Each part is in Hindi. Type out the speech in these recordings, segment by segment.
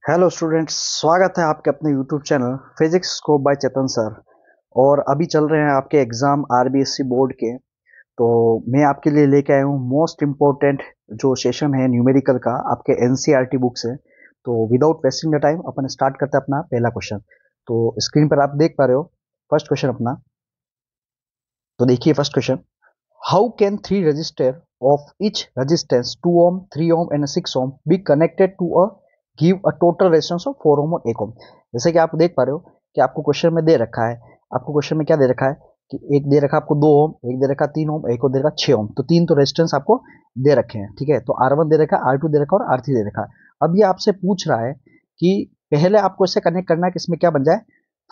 हेलो स्टूडेंट्स, स्वागत है आपके अपने YouTube channel physics scope by Chetan sir. और अभी चल रहे हैं आपके एग्ज़ाम आरबीएससी बोर्ड के। तो मैं आपके लिए लेके आया हूँ मोस्ट इम्पोर्टेंट जो सेशन है न्यूमेरिकल का आपके एनसीईआरटी बुक से। तो without wasting the time upon start करते हैं अपना पहला क्वेश्चन। तो स्क्रीन पर आप देख पा रहे हो फर्स्ट क्वेश्चन अपना। तो देखिए first question, how can three register of each resistance 2 ohm, 3 ohm and 6 ohm be connected to a give a total resistance of 4 ohm और 1 ohm। जैसे कि आप देख पा रहे हो कि आपको क्वेश्चन में दे रखा है, आपको क्वेश्चन में क्या दे रखा है कि एक दे रखा है आपको 2 ओम, एक दे रखा है 3 ओम, एक को दे रखा 6 ओम। तो तीन तो रेजिस्टेंस आपको दे रखे हैं, ठीक है। तो R1 दे रखा है, R2 दे रखा है और R3 दे रखा है। अब ये आपसे पूछ रहा है कि पहले आपको इसे कनेक्ट करना है कि इसमें क्या बन जाए,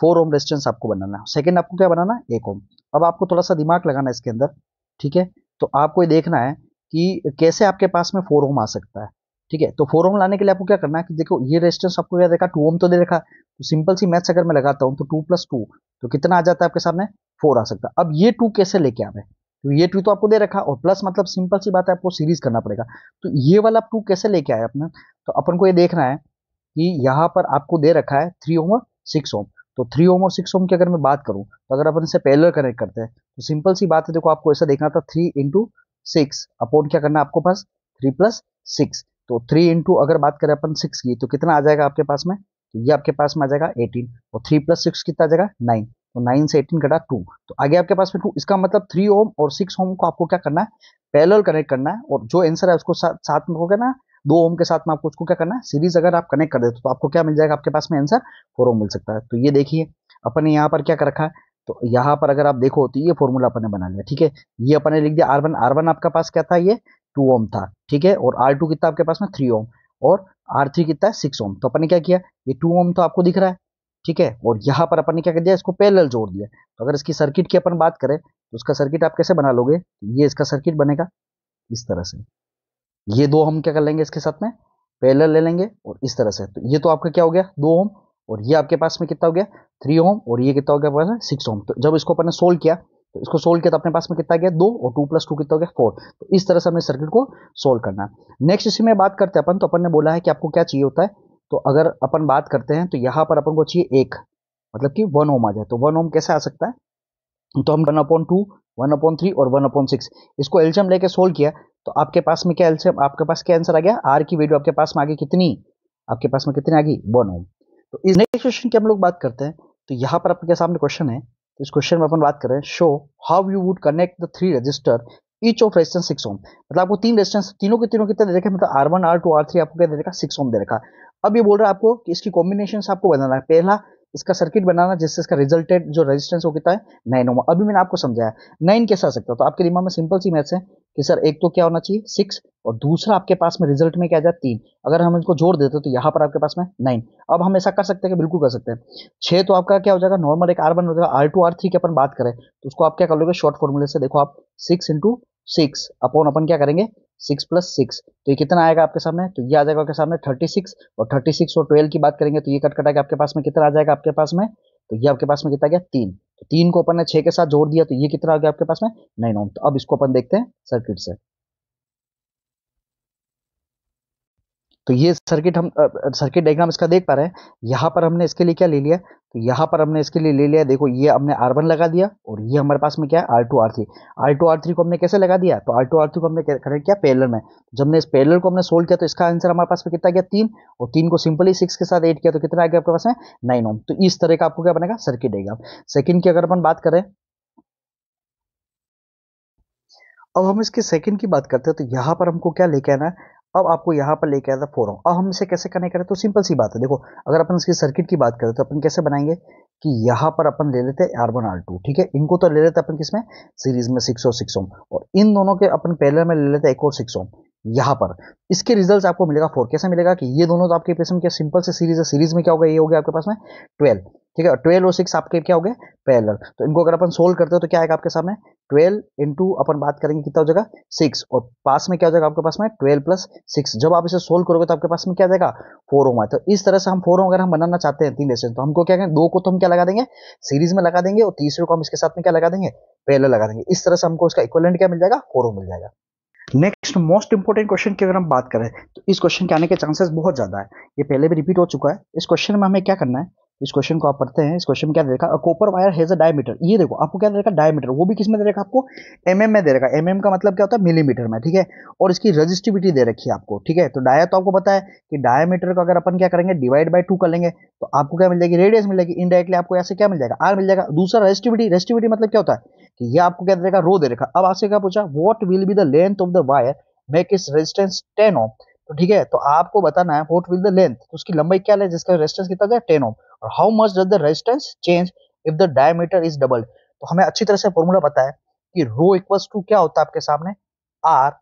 4 ओम रेजिस्टेंस आपको बनाना है। सेकंड आपको क्या बनाना है, 1 ओम। अब आपको थोड़ा सा दिमाग लगाना है इसके अंदर, ठीक है। तो आपको ये देखना है कि कैसे आपके पास में 4 ओम आ सकता है, ठीक है। तो 4 ओम लाने के लिए आपको क्या करना है कि देखो ये रेजिस्टेंस आपको क्या देखा, 2 ओम तो दे रखा। तो सिंपल सी मैथ्स अगर मैं लगाता हूं तो 2 + 2 तो कितना आ जाता है आपके सामने, 4 आ सकता है। अब ये 2 कैसे लेके आवे, तो ये 2 तो आपको दे रखा और प्लस मतलब सिंपल सी बात है आपको सीरीज करना पड़ेगा। तो ये वाला 2 कैसे लेके आए अपने, तो अपन को ये देखना है कि यहाँ पर आपको दे रखा है 3 ओम और 6 ओम। तो 3 ओम और 6 ओम की अगर मैं बात करूं तो अगर अपन इसे पैरेलल कनेक्ट करते हैं तो सिंपल सी बात है, देखो आपको ऐसा देखना था 3 इंटू 6 अपॉन क्या करना है आपको पास 3 + 6। तो 3 इंटू अगर बात करें अपन 6 की तो कितना आ जाएगा आपके पास में, तो ये आपके पास में आ जाएगा 18 और 3 + 6 कितना आ जाएगा 9। तो 9 से 18 कटा 2, तो आगे आपके पास में 2। इसका मतलब 3 ओम और 6 ओम को आपको क्या करना है, पैरेलल कनेक्ट करना है। और जो आंसर है उसको साथ में होगा ना, 2 ओम के साथ में आपको उसको क्या करना है, सीरीज अगर आप कनेक्ट कर देते तो आपको क्या मिल जाएगा आपके पास में आंसर 4 ओम मिल सकता है। तो ये देखिए अपन ने यहाँ पर क्या कर रखा है, तो यहाँ पर अगर आप देखो तो ये फॉर्मूला अपन ने बना लिया, ठीक है। ये अपन ने लिख दिया R1, R1 आपका पास क्या था, ये 2 ओम था, ठीक है। और R2 कितना आपके पास में 3 ओम और R3 कितना है 6 ओम। तो अपन ने क्या किया, ये 2 ओम तो आपको दिख रहा है, ठीक है। और यहाँ पर अपन ने क्या कर दिया, इसको पैरेलल जोड़ दिया। तो अगर इसकी सर्किट की अपन बात करें तो उसका सर्किट आप कैसे बना लोगे, ये इसका सर्किट बनेगा इस तरह से। ये दो हम क्या कर लेंगे इसके साथ में पैरेलल ले लेंगे और इस तरह से। तो ये तो आपका क्या हो गया 2 ओम और ये आपके पास में कितना हो गया 3 ओम और ये कितना हो गया आपके पास 6 ओम। तो जब इसको अपन ने सोल्व किया तो इसको सोल्व किया तो अपने पास में कितना गया 2 और 2 + 2 कितना हो गया 4। तो इस तरह से हमें सर्किट को सोल्व करना है। नेक्स्ट इसी में बात करते हैं अपन, तो अपन ने बोला है कि आपको क्या चाहिए होता है। तो अगर अपन बात करते हैं तो यहाँ पर अपन को चाहिए एक, मतलब कि 1 ओम आ जाए। तो 1 ओम कैसे आ सकता है, तो हम 1/2, 1/3 और 1/6 इसको एलसीएम लेके सोल्व किया। तो आपके पास में क्या एलसीएम, आपके पास क्या आंसर आ गया, आर की वैल्यू आपके पास में आ गई कितनी, आपके पास में कितनी आ गई 1 ओम। तो इस नेक्स्ट क्वेश्चन की हम लोग बात करते हैं। तो यहाँ पर आपके सामने क्वेश्चन है, तो इस क्वेश्चन में अपन बात करें, show how you would connect the three register each of resistance 6 ओम। मतलब आपको तीन रेजिस्टेंस, तीनों के तीनों कितने दे रखे, मतलब R1 R2 R3 आपको क्या दे रखा 6 ओम दे रखा। अब ये बोल रहा है आपको कि इसकी कॉम्बिनेशन आपको बनाना है। पहला इसका सर्किट बनाना जिससे इसका रिजल्टेड जो रेजिस्टेंस हो कितना है 9 ओम। अभी मैंने आपको समझाया 9 कैसे आ सकता है, तो आपके दिमाग में सिंपल सी मैथ्स है कि सर एक तो क्या होना चाहिए 6 और दूसरा आपके पास में रिजल्ट में क्या आ जाए 3। अगर हम इनको जोड़ देते तो यहाँ पर आपके पास में 9। अब हम ऐसा कर सकते हैं कि बिल्कुल कर सकते हैं 6, तो आपका क्या हो जाएगा नॉर्मल एक R1 हो जाएगा। R2 R3 की अपन बात करें तो उसको आप क्या कर लोगे शॉर्ट फॉर्मूले से, देखो आप 6 इंटू 6 अपॉन अपन क्या करेंगे 6 + 6। तो ये कितना आएगा आपके सामने, तो ये आ जाएगा आपके सामने 36 और 36 और 12 की बात करेंगे तो ये कट कटा के आपके पास में कितना आ जाएगा आपके पास में, तो ये आपके पास में कितना गया 3। तो 3 को अपन ने 6 के साथ जोड़ दिया तो ये कितना आ गया आपके पास में 9 ओम। तो अब इसको अपन देखते हैं सर्किट से। तो ये सर्किट हम सर्किट डायग्राम इसका देख पा रहे हैं। यहाँ पर हमने इसके लिए क्या ले लिया, तो यहाँ पर हमने इसके लिए ले लिया, देखो ये हमने R1 लगा दिया और ये हमारे पास में क्या है R2 R3। R2 R3 को हमने कैसे लगा दिया, तो R2 R3 को हमने कनेक्ट किया पैरेलल में। जब हमने इस पैरेलल को हमने सोल्व किया तो इसका आंसर हमारे पास में कितना गया 3 और 3 को सिंपली 6 के साथ ऐड किया तो कितना आ गया आपके पास में 9 ओम। तो इस तरह का आपको क्या बनेगा सर्किट डायग्राम। सेकंड की अगर अपन बात करें, अब हम इसके सेकंड की बात करते हैं तो यहाँ पर हमको क्या लेके आना है, अब आपको यहाँ पर लेके आया था 4 ओम। अब हम इसे कैसे कनेक्ट करें, तो सिंपल सी बात है, देखो अगर अपन इसकी सर्किट की बात करें तो अपन कैसे बनाएंगे कि यहाँ पर अपन ले लेते हैं R1 R2, ठीक है। इनको तो ले लेते हैं अपन किसमें सीरीज में 6 और 6 ओम, और इन दोनों के अपन पैरेलल में ले लेते हैं 1 और 6 ओम। यहाँ पर इसके रिजल्ट आपको मिलेगा 4। कैसे मिलेगा कि ये दोनों तो आपके पेस में क्या सिंपल से सीरीज है, सीरीज में क्या हो गया ये हो गया आपके पास में 12, ठीक है। 12 और 6 आपके क्या हो गए पैरेलल। तो इनको अगर अपन सोल्व करते हो तो क्या आएगा आपके सामने 12 इंटू अपन बात करेंगे कितना हो जाएगा 6 और पास में क्या हो जाएगा आपके पास में 12 + 6। जब आप इसे सोल्व करोगे तो आपके पास में क्या आ जाएगा 4 ओम है। तो इस तरह से हम 4 ओम अगर हम बनाना चाहते हैं तीन रेजिस्टेंस तो हमको क्या करेंगे, दो को तो हम क्या लगा देंगे सीरीज में लगा देंगे और तीसरे को हम इसके साथ में क्या लगा देंगे पैरेलल लगा देंगे। इस तरह से हमको इसका इक्विवेलेंट क्या मिल जाएगा 4 ओम मिल जाएगा। नेक्स्ट मोस्ट इंपोर्टेंट क्वेश्चन की अगर हम बात करें तो इस क्वेश्चन के आने के चांसेस बहुत ज्यादा है। ये पहले भी रिपीट हो चुका है। इस क्वेश्चन में हमें क्या करना है, इस क्वेश्चन को आप पढ़ते हैं। इस क्वेश्चन में क्या दे रखा है, copper wire has a diameter. ये देखो आपको क्या दे रखा है, डायमीटर, वो भी किस में दे रखा है आपको, एमएम में दे रखा है। एमएम का मतलब क्या होता है, मिलीमीटर में, ठीक है। और इसकी रजिस्टिविटी दे रखी है आपको, ठीक है। तो डाया तो आपको पता है कि डायमीटर को अगर अपन क्या करेंगे, डिवाइड बाय 2 कर लेंगे तो आपको क्या मिल जाएगी, रेडियस मिलेगी। इनडायरेक्टली आपको ऐसे क्या मिल जाएगा, आर मिल जाएगा। दूसरा रेजिस्टिविटी, रेजिस्टिविटी मतलब क्या होता है कि ये आपको क्या दे रखा, रो दे रखा। अब आपसे क्या पूछा, what will be the length of the wire make its resistance 10 ओम। तो ठीक है, तो आपको बताना है व्हाट विल द लेंथ, तो उसकी लंबाई क्या है जिसका रेजिस्टेंस कितना है, 10 ओम। और how much does the resistance change if the diameter is doubled. तो हमें अच्छी तरह से फॉर्मूला पता है कि रो इक्वल्स टू क्या होता है आपके सामने, आर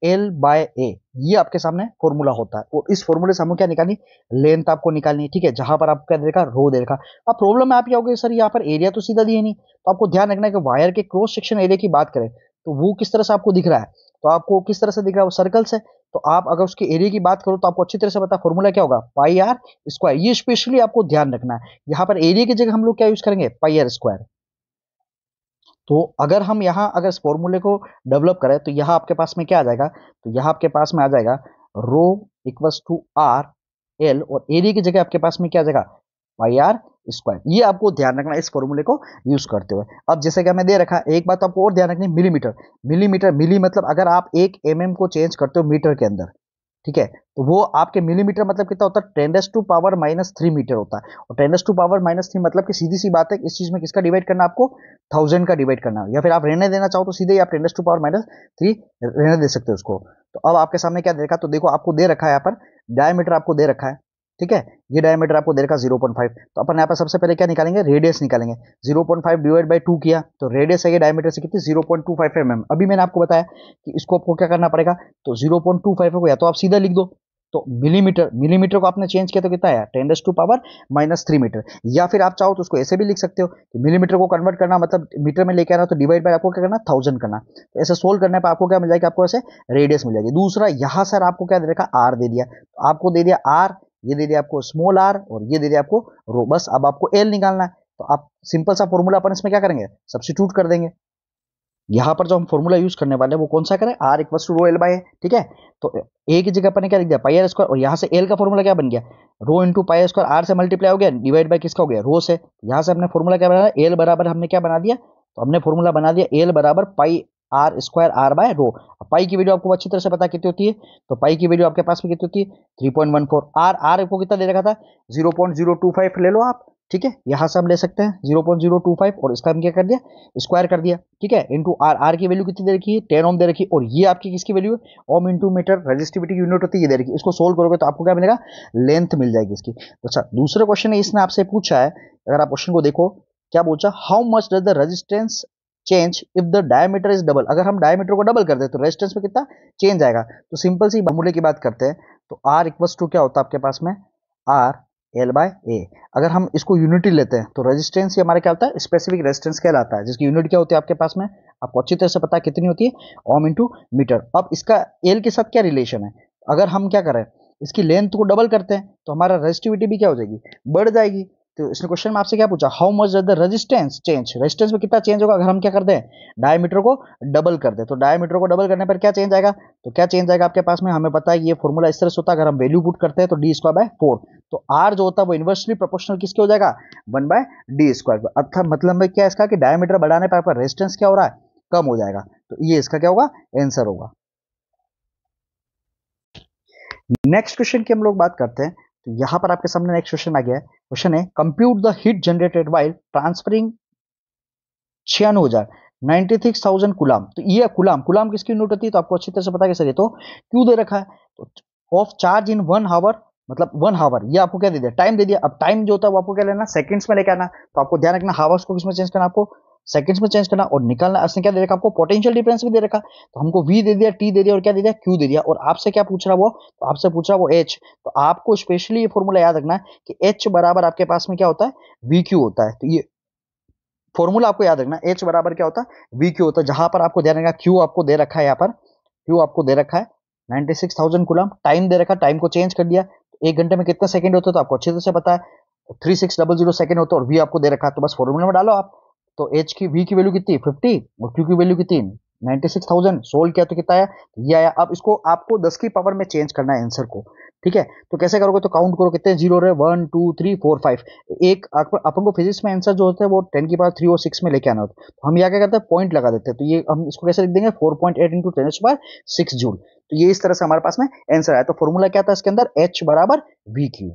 एल बाय ए। ये आपके सामने फॉर्मूला होता है। और इस फॉर्मूले से हमें क्या निकालनी, लेंथ आपको निकालनी है, ठीक है। जहां पर आपको क्या देखा, रो दे रखा। अब प्रॉब्लम में आप क्या होगी, सर यहाँ पर एरिया तो सीधा दिए नहीं। तो आपको ध्यान रखना है कि वायर के क्रॉस सेक्शन एरिया की बात करें तो वो किस तरह से आपको दिख रहा है, तो आपको किस तरह से दिख रहा है, वो सर्कल से। तो आप अगर उसके एरिया की बात करो तो आपको अच्छी तरह से पता फॉर्मूला क्या होगा, पाई आर स्क्वायर। ये स्पेशली आपको ध्यान रखना है। यहाँ पर एरिया की जगह हम लोग क्या यूज करेंगे, पाई आर स्क्वायर। तो अगर हम यहाँ अगर इस फॉर्मूले को डेवलप करें तो यहाँ आपके पास में क्या आ जाएगा, तो यहाँ आपके पास में आ जाएगा रो इक्वल्स टू आर एल, और एरिया की जगह आपके पास में क्या आ जाएगा, वाई आर स्क्वायर। ये आपको ध्यान रखना इस फॉर्मूले को यूज करते हुए। अब जैसे कि हमें दे रखा है, एक बात आपको और ध्यान रखनी है, मिलीमीटर। मिलीमीटर, मिली मतलब अगर आप एक एमएम को चेंज करते हो मीटर के अंदर, ठीक है, तो वो आपके मिलीमीटर मतलब कितना होता है, 10⁻³ मीटर होता है। और 10⁻³ मतलब कि सीधी सी बात है, इस चीज में किसका डिवाइड करना आपको, 1000 का डिवाइड करना है। या फिर आप रहने देना चाहो तो सीधे ही आप 10⁻³ रहने दे सकते हो उसको। तो अब आपके सामने क्या दे रखा, तो देखो आपको दे रखा है यहाँ पर डायमीटर आपको दे रखा है, ठीक है। ये डायमीटर आपको दे रखा 0.5। तो अपन यहाँ पर सबसे पहले क्या निकालेंगे, रेडियस निकालेंगे। 0.5 डिवाइड बाई 2 किया तो रेडियस है ये डायमीटर से कितनी, 0.25 mm। अभी मैंने आपको बताया कि इसको आपको क्या करना पड़ेगा, तो 0.25 को या तो आप सीधा लिख दो, तो मिलीमीटर, मिलीमीटर को आपने चेंज किया तो कितना है, 10⁻³ मीटर। या फिर आप चाहो तो उसको ऐसे भी लिख सकते हो कि मिलीमीटर को कन्वर्ट करना मतलब मीटर में लेके आना, तो डिवाइड बाय आपको क्या करना, 1000 करना। तो ऐसे सोल्व करने पर आपको क्या मिल जाएगा, आपको ऐसे रेडियस मिल जाएगी। दूसरा यहाँ सर आपको क्या दे रखा, आर दे दिया, तो आपको दे दिया आर, ये दे दिया आपको स्मॉल आर, और ये दे दिया आपको रो। बस अब आपको एल निकालना है। तो आप सिंपल सा फॉर्मूला अपन इसमें क्या करेंगे, सब्स्टिट्यूट कर देंगे। यहाँ पर जो हम फॉर्मूला यूज करने वाले हैं वो कौन सा करें, R equals to rho L by, ठीक है। तो ए की जगह अपन ने क्या लिख दिया, पाई आर स्क्वायर, और यहाँ से एल का फॉर्मूला क्या बन गया, rho into pi R square. R से मल्टीप्लाई हो गया, डिवाइड बाय किसका हो गया, रो से। यहाँ से हमने फॉर्मूला क्या बनाया, एल बराबर हमने क्या बना दिया, तो हमने फॉर्मूला बना दिया एल बराबर पाई आर स्क्वायर आर बाय रो। पाई की वैल्यू आपको अच्छी तरह से पता कितनी होती है, तो पाई की वैल्यू आपके पास में कितनी होती है, 3.14। आर आर को कितना दे रखा था, 0.025 ले लो आप, ठीक है। यहां से हम ले सकते हैं 0.025, और इसका हम क्या कर दिया, स्क्वायर कर दिया, ठीक है। इंटू आर, आर की वैल्यू कितनी दे रखी है, 10 ओम दे रखी है। और ये आपकी किसकी वैल्यू है, ohm into metre, resistivity unit होती है, ये दे रखी है। इसको सोल्व करोगे तो आपको क्या मिलेगा, लेंथ मिल जाएगी इसकी। अच्छा, दूसरा क्वेश्चन है, इसने आपसे पूछा है, अगर आप क्वेश्चन को देखो क्या पूछा, how much does the resistance change if the diameter is double. अगर हम डायमीटर को डबल कर दे तो रेजिस्टेंस में कितना चेंज आएगा। तो सिंपल सी फॉर्मूले की बात करते हैं, तो आर इक्वल्स टू क्या होता है आपके पास में, आर एल बाय ए। अगर हम इसको यूनिटी लेते हैं तो रेजिस्टेंस हमारा क्या होता है, स्पेसिफिक रेजिस्टेंस कहलाता है, जिसकी यूनिट क्या होती है आपके पास में, आपको अच्छी तरह से पता है कितनी होती है, ओम इंटू मीटर। अब इसका एल के साथ क्या रिलेशन है, अगर हम क्या करें, इसकी लेंथ को डबल करते हैं तो हमारा रेजिस्टिविटी भी क्या हो जाएगी, बढ़ जाएगी। तो इसने क्वेश्चन में आपसे क्या पूछा, how much the resistance change, resistance में कितना चेंज होगा अगर हम क्या कर दें, डायमीटर को डबल कर दे। तो डायमीटर को डबल करने पर क्या चेंज आएगा, तो क्या चेंज आएगा आपके पास में, हमें पता है ये फॉर्मूला इस तरह से होता है, अगर हम वैल्यू पुट करते हैं तो डी स्क्वायर बाय 4। तो आर जो होता है वो इनवर्सली प्रोपोर्शनल किसके हो जाएगा, 1/d²। अर्थात मतलब में क्या इसका कि डायमीटर बढ़ाने पर आपका रेजिस्टेंस क्या हो रहा है, कम हो जाएगा। तो ये इसका क्या होगा, आंसर होगा। नेक्स्ट क्वेश्चन की हम लोग बात करते हैं, तो यहां पर आपके सामने नेक्स्ट क्वेश्चन आ गया है। क्वेश्चन है, compute the heat generated while transferring 96,000 कुलाम। तो ये कुलाम, कुलाम किसकी यूनिट होती है, तो आपको अच्छी तरह से पता है कि सर ये तो क्यों दे रखा है, तो ऑफ चार्ज इन 1 आवर, मतलब 1 आवर, ये आपको क्या दे दिया, टाइम दे दिया। अब टाइम जो होता है वो आपको क्या लेना, सेकंड्स में लेके आना। तो आपको ध्यान रखना हावर्स को किसमें चेंज करना, आपको सेकंड्स में चेंज करना। और निकालना, इसने क्या दे रखा आपको, पोटेंशियल डिफरेंस भी दे रखा। तो हमको v दे दिया, t दे दिया, और क्या दे दिया, q दे दिया। और आपसे क्या पूछ रहा वो, तो आपसे पूछ रहा वो h। तो आपको स्पेशली ये फॉर्मूला याद रखना है कि h बराबर आपके पास में क्या होता है, vq होता है। तो ये फॉर्मूला आपको याद रखना, h बराबर क्या होता है, वी क्यू होता है। जहां पर आपको ध्यान रखना, क्यू आपको दे रखा है, यहाँ पर क्यू आपको दे रखा है 96,000 कूलम। टाइम दे रखा, टाइम को चेंज कर दिया, एक घंटे में कितना सेकंड होता है तो आपको अच्छे से पता है 3600 सेकंड होता है। और वी आपको दे रखा है, तो बस फॉर्मूला में डालो आप। तो एच की, वी की वैल्यू कितनी 50, और क्यू की वैल्यू कितनी 96,000 सोल्व किया तो कितना आया, ये आया। अब इसको आपको 10 की पावर में चेंज करना है आंसर को, ठीक है। तो कैसे करोगे, तो काउंट करो कितने जीरो रहे, 1 2 3 4 5। एक अपन को फिजिक्स में आंसर जो होता है वो 10 की पावर 3 और 6 में लेके आना होता है, तो हम यहाँ क्या करते हैं, पॉइंट लगा देते हैं। तो ये हम इसको कैसे लिख देंगे, 4.8 इंटू 10⁻6 जूल। तो ये इस तरह से हमारे पास में आंसर आया। तो फॉर्मूला क्या था इसके अंदर, H बराबर VQ।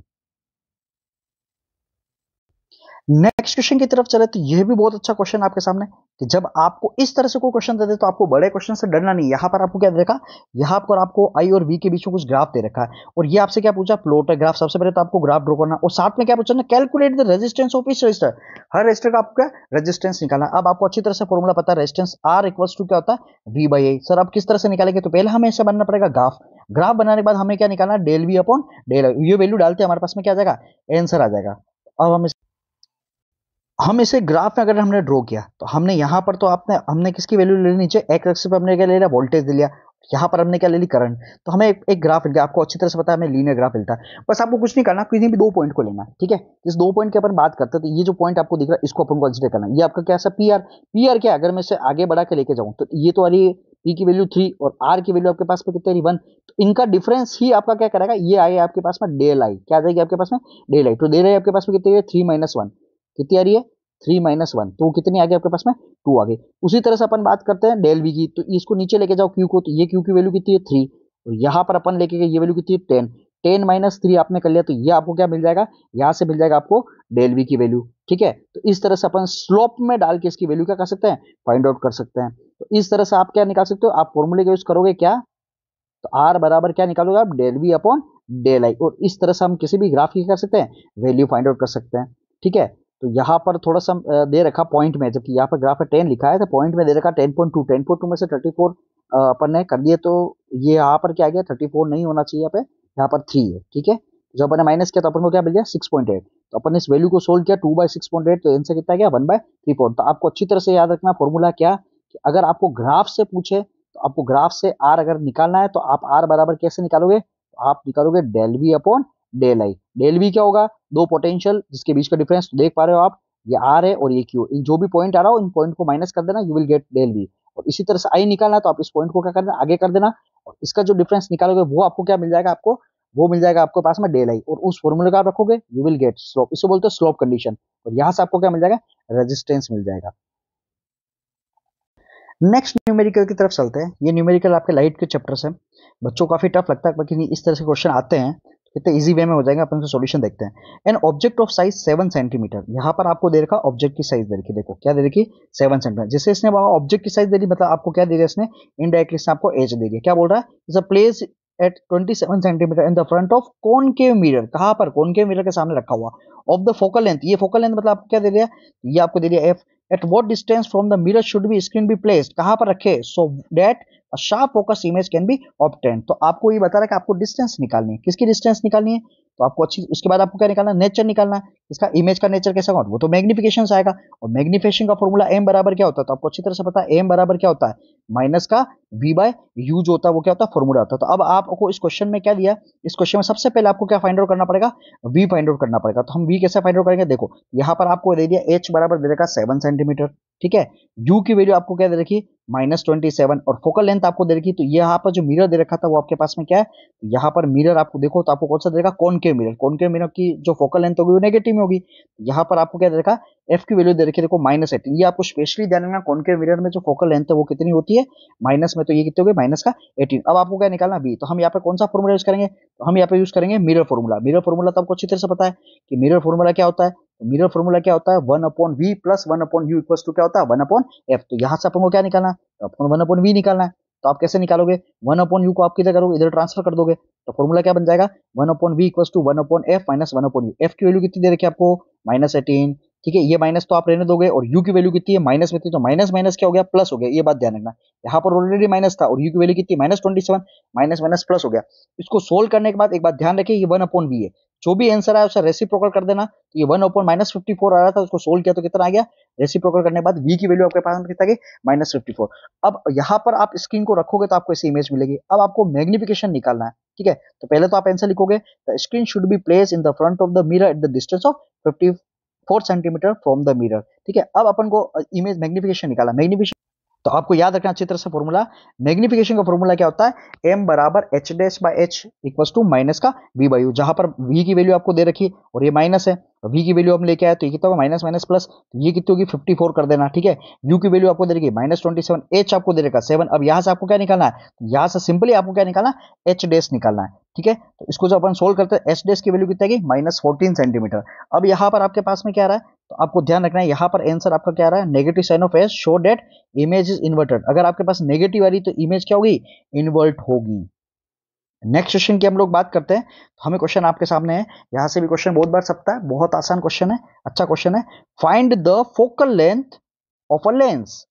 नेक्स्ट क्वेश्चन की तरफ चले, तो यह भी बहुत अच्छा क्वेश्चन आपके सामने, कि जब आपको इस तरह से कोई क्वेश्चन दे दे तो आपको बड़े क्वेश्चन से डरना नहीं। यहाँ पर आपको क्या दे रखा, यहाँ पर आपको आई और वी के बीच में कुछ ग्राफ दे रखा है, और ये आपसे क्या पूछा, प्लॉट है ग्राफ। सबसे पहले तो आपको ग्राफ ड्रॉ करना, और साथ में क्या पूछा ना, कैलकुलेट द रेजिस्टेंस ऑफ इस रजिस्टर। हर रजिस्टर का आपको क्या रेजिस्टेंस निकालना। अब आपको अच्छी तरह से फॉर्मूला पता है, रेजिस्टेंस आर इक्वल्स टू क्या होता है, वी बाई ए। सर अब किस तरह से निकालेंगे, तो पहले हमें ऐसा बनना पड़ेगा ग्राफ। ग्राफ बनाने के बाद हमें क्या निकालना, del V upon del I. ये वैल्यू डालते हमारे पास में क्या आ जाएगा, आंसर आ जाएगा। अब हम इसे ग्राफ में अगर हमने ड्रॉ किया, तो हमने यहाँ पर तो हमने किसकी वैल्यू ले ली, नीचे एक्स एक्सिस पे हमने क्या ले लिया, वोल्टेज ले लिया। यहाँ पर हमने क्या ले ली, करंट। तो हमें एक ग्राफ मिल गया। आपको अच्छी तरह से पता है हमें लीनियर ग्राफ मिलता है। बस आपको कुछ नहीं करना, किसी भी दो पॉइंट को लेना, ठीक है। इस दो पॉइंट की अपन बात करते हैं, तो ये जो पॉइंट आपको दिख रहा है इसको अपन को कंसिडर करना। ये आपका क्या है, पी आर। पी आर क्या, अगर मैं इसे आगे बढ़ा के लेके जाऊँ, तो ये तो आ रही है पी की वैल्यू 3 और आर की वैल्यू आपके पास में कितनी 1। तो इनका डिफरेंस ही आपका क्या करेगा, ये आएगा आपके पास में डेल आई। क्या आ जाएगी आपके पास में, डेल आई। तो डेल आई आपके पास में कितनी है, 3 - 1। कितनी आ रही है, 3 - 1। तो कितनी आ गई आपके पास में, 2 आ गई। उसी तरह से अपन बात करते हैं डेल वी की, तो इसको नीचे लेके जाओ क्यू को, तो ये क्यू की वैल्यू कितनी है, 3। और यहाँ पर अपन लेके गए ये वैल्यू कितनी है, 10। 10 - 3 आपने कर लिया, तो ये आपको क्या मिल जाएगा, यहाँ से मिल जाएगा आपको डेल वी की वैल्यू, ठीक है। तो इस तरह से अपन स्लोप में डाल के इसकी वैल्यू क्या कर सकते हैं, फाइंड आउट कर सकते हैं। तो इस तरह से आप क्या निकाल सकते हो, आप फॉर्मूले का यूज करोगे क्या, तो आर बराबर क्या निकालोगे आप, del V upon del I. और इस तरह से हम किसी भी ग्राफ की कर सकते हैं, वैल्यू फाइंड आउट कर सकते हैं, ठीक है। तो यहाँ पर थोड़ा सा दे रखा पॉइंट में, जबकि यहाँ पर ग्राफ में 10 लिखा है, तो पॉइंट में दे रखा 10.2। 10.2 में से 34 अपन ने कर दिए, तो ये यहाँ पर क्या आ गया, 34 नहीं होना चाहिए, यहाँ पे यहाँ पर 3 है, ठीक है। जब अपन ने माइनस किया तो अपन को क्या मिल गया, 6.8। तो अपन ने इस वैल्यू को सोल्व किया 2/6.8, तो इनसे कितना गया, 1/3। तो आपको अच्छी तरह से याद रखना फॉर्मूला क्या, कि अगर आपको ग्राफ से पूछे, तो आपको ग्राफ से आर अगर निकालना है, तो आप आर बराबर कैसे निकालोगे, तो आप निकालोगे del V upon del I. Del V क्या होगा, दो पोटेंशियल जिसके बीच का डिफरेंस, तो देख पा रहे हो आप, ये आर है और ये क्यू। इन जो भी पॉइंट आ रहा हो, इन पॉइंट को माइनस कर देना, you will get del V. और इसी तरह से आई निकालना है, तो आप इस पॉइंट को क्या करना, आगे कर देना, और इसका जो डिफरेंस निकालोगे वो आपको क्या मिल जाएगा, आपको वो मिल जाएगा आपके पास में डेल आई। और उस फॉर्मूले का आप रखोगे, यू विल गेट स्लोप। इसको बोलते हैं स्लोप कंडीशन। और यहां से आपको क्या मिल जाएगा, रेजिस्टेंस मिल जाएगा। नेक्स्ट न्यूमेरिकल की तरफ चलते हैं। ये न्यूमेरिकल आपके लाइट के चैप्टर से बच्चों को काफी टफ लगता है, लेकिन इस तरह से क्वेश्चन आते हैं कितने इजी वे में हो जाएंगे। अपन सॉल्यूशन देखते हैं। An object of size 7 centimetre. यहाँ पर आपको दे रखा ऑब्जेक्ट की साइज दे रखी, देखो क्या दे रखी, 7 सेंटीमीटर। जैसे इसने ऑब्जेक्ट की साइज दे दी, मतलब आपको क्या दे दिया इसने, इनडायरेक्टली इसने आपको एज दे दिया। क्या बोल रहा है, is a place at 27 centimetre in the front of concave mirror. कहाँ पर, कॉनकेव मिरर के सामने रखा हुआ। ऑफ द फोकल लेंथ, ये फोकल लेंथ मतलब आपको क्या दे दिया, ये आपको दे दिया F. At what distance from the mirror should be screen be placed, कहां पर रखे, so that a sharp focus image can be obtain. तो आपको ये बता रहा है कि आपको डिस्टेंस निकालनी है, किसकी डिस्टेंस निकालनी है, तो आपको अच्छी, उसके बाद आपको क्या निकालना है, नेचर निकालना है। इसका इमेज का नेचर कैसा होगा, वो तो मैग्निफिकेशन से आएगा। और मैग्निफिकेशन का फॉर्मूला एम बराबर क्या होता है, तो आपको अच्छी तरह से पता है एम बराबर क्या होता है, माइनस का वी बाय यू जो होता है वो क्या होता है, फॉर्मूला होता है। तो अब आपको इस क्वेश्चन में क्या दिया, इस क्वेश्चन में सबसे पहले आपको क्या फाइंड आउट करना पड़ेगा, वी फाइंड आउट करना पड़ेगा। तो हम वी कैसे फाइंड आउट करेंगे, देखो यहाँ पर आपको दे दिया एच बराबर दे रखा 7 सेंटीमीटर, ठीक है। यू की वैल्यू आपको क्या दे रखी, -27। और फोकल लेंथ आपको दे रखी, तो ये यहाँ पर जो मिरर दे रखा था वो आपके पास में क्या है, यहाँ पर मिरर आपको देखो तो आपको कौन सा दे रखा, कॉनकेव मिरर। कॉनकेव मिरर की जो फोकल लेंथ होगी वो नेगेटिव में होगी। यहाँ पर आपको क्या दे रखा, एफ की वैल्यू दे रखी है, देखो -18। ये आपको स्पेशली ध्यान रखना, कॉनकेव मिरर में जो फोकल लेंथ है वो कितनी होती है, माइनस में, तो ये कितनी होगी, -18। अब आपको क्या निकालना बी, तो हम यहाँ पर कौन सा फॉर्मूला यूज करेंगे, तो हम यहाँ पे यूज करेंगे मिरर फॉर्मूला। मिरर फॉर्मूला तो आपको अच्छी तरह से पता है कि मिरर फॉर्मूला क्या होता है। मिरर फॉर्मूला क्या होता है, 1/v plus 1/u equals to क्या होता है, 1/f। तो यहाँ से अपन को क्या निकालना है, तो अपन 1/v निकालना है। तो आप कैसे निकालोगे, 1/u को आप किधर करोगे, इधर ट्रांसफर कर दोगे, तो फॉर्मूला क्या बन जाएगा, 1/v equals to 1/f minus 1/u। F की वैल्यू कितनी दे रखी है आपको, -18, ठीक है। ये माइनस तो आप रहने दोगे, और u की वैल्यू कितनी है, माइनस में थी, तो माइनस माइनस क्या हो गया, प्लस हो गया। ये बात ध्यान रखना, यहाँ पर ऑलरेडी माइनस था, और u की वैल्यू कितनी, -27, माइनस माइनस प्लस हो गया। इसको सोल्व करने के बाद एक बात ध्यान रखिए, ये 1/v है। जो भी आंसर आया उसे रेसिप्रोकल कर देना। तो ये 1/-54 आ रहा था, उसको सोल्व किया तो कितना आ गया, रेसिप्रोकल करने के बाद v की वैल्यू आपके पास में कितना गई, -54। अब यहाँ पर आप स्क्रीन को रखोगे तो आपको ऐसी इमेज मिलेगी। अब आपको मैग्निफिकेशन निकालना है, ठीक है। तो पहले तो आप आंसर लिखोगे, the screen should be place in the front of the mirror at the distance of 54 centimetre from the mirror, ठीक है। अब अपन को इमेज मैग्निफिकेशन निकाला, मैग्निफिकेशन तो आपको याद रखना अच्छी तरह से फॉर्मूला, मैग्निफिकेशन का फॉर्मूला क्या होता है, m बराबर H dash by H equals to minus का v बाई यू, जहां पर v की वैल्यू आपको दे रखी है और ये माइनस है, तो v की वैल्यू हम लेके आए तो ये कितना होगा, माइनस माइनस प्लस, तो ये कितनी होगी 54 कर देना, ठीक है। u की वैल्यू आपको दे रखी है माइनस 27, h आपको दे रखा 7। अब यहां से आपको क्या निकालना है, यहां से सिंपली आपको क्या निकालना है, h डैश निकालना है, ठीक है। तो इसको जब अपन सोल्व करते हैं, h डैश की वैल्यू कितना है, माइनस 14 सेंटीमीटर। अब यहाँ पर आपके पास में क्या आ रहा है, तो आपको ध्यान रखना है, यहाँ पर आंसर आपका क्या आ रहा है, negative sign of s show that image is inverted. अगर आपके पास नेगेटिव आ रही तो इमेज क्या होगी, इन्वर्ट होगी। नेक्स्ट क्वेश्चन की हम लोग बात करते हैं, तो हमें क्वेश्चन आपके सामने है, यहां से भी क्वेश्चन बहुत बार सकता है, बहुत आसान क्वेश्चन है, अच्छा क्वेश्चन है। Find the focal length of a lens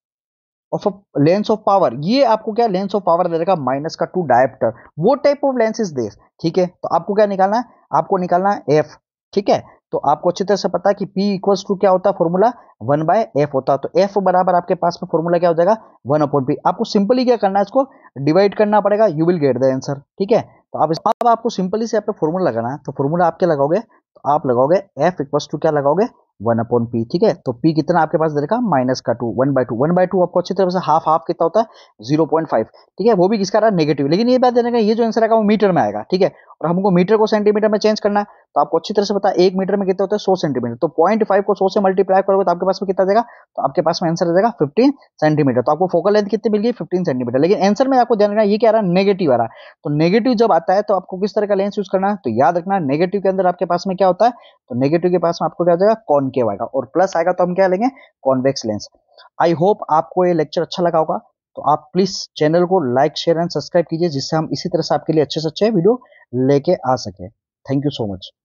of lens of power, ये आपको क्या लेंस ऑफ पावर दे देगा माइनस का 2 डायोप्टर, वो type of lens is this, ठीक है। तो आपको क्या निकालना है, आपको निकालना है एफ, ठीक है। तो आपको अच्छी तरह से पता है कि P इक्वल्स टू क्या होता है, फॉर्मूला 1 बाय एफ होता है, तो एफ बराबर आपके पास में फॉर्मूला क्या हो जाएगा, 1 अपॉन पी। आपको सिंपली क्या करना है, इसको डिवाइड करना पड़ेगा, you will get the answer, ठीक है। तो अब आपको सिंपली से फॉर्मूला लगाना है, तो फॉर्मूला आप क्या लगाओगे, तो आप लगाओगे एफ इक्वल्स टू क्या लगाओगे, 1 अपॉन पी, ठीक है। तो पी कितना आपके पास दे रखा, माइनस का 2, 1/2, 1/2 आपको अच्छी तरह से हाफ हाफ कितना होता है, 0.5, ठीक है। वो भी किसका रहा, नेगेटिव, लेकिन ये बात देने का, ये जो आंसर आएगा वो मीटर में आएगा, ठीक है। और हमको मीटर को सेंटीमीटर में चेंज करना है, तो आपको अच्छी तरह से पता है 1 मीटर में कितने होते हैं, 100 सेंटीमीटर। तो 0.5 को 100 से मल्टीप्लाई करोगे तो आपके पास में कितना देगा, तो आपके पास में आंसर आ जाएगा 15 सेंटीमीटर। तो आपको फोकल लेंथ कितनी मिल गई, 15 सेंटीमीटर। लेकिन आंसर में आपको ध्यान रखना, ये क्या आ रहा है, नेगेटिव आ रहा है। तो नेगेटिव जब आता है तो आपको किस तरह का लेंस यूज करना है, तो याद रखना नेगेटिव के अंदर आपके पास में क्या होता है, तो नेगेटिव के पास में आपको क्या हो जाएगा, कॉनकेव आएगा, और प्लस आएगा तो हम क्या लेंगे, कॉन्वेक्स लेंस। आई होप आपको ये लेक्चर अच्छा लगा होगा, तो आप प्लीज चैनल को लाइक शेयर एंड सब्सक्राइब कीजिए, जिससे हम इसी तरह से आपके लिए अच्छे से अच्छे वीडियो लेके आ सके। Thank you so much.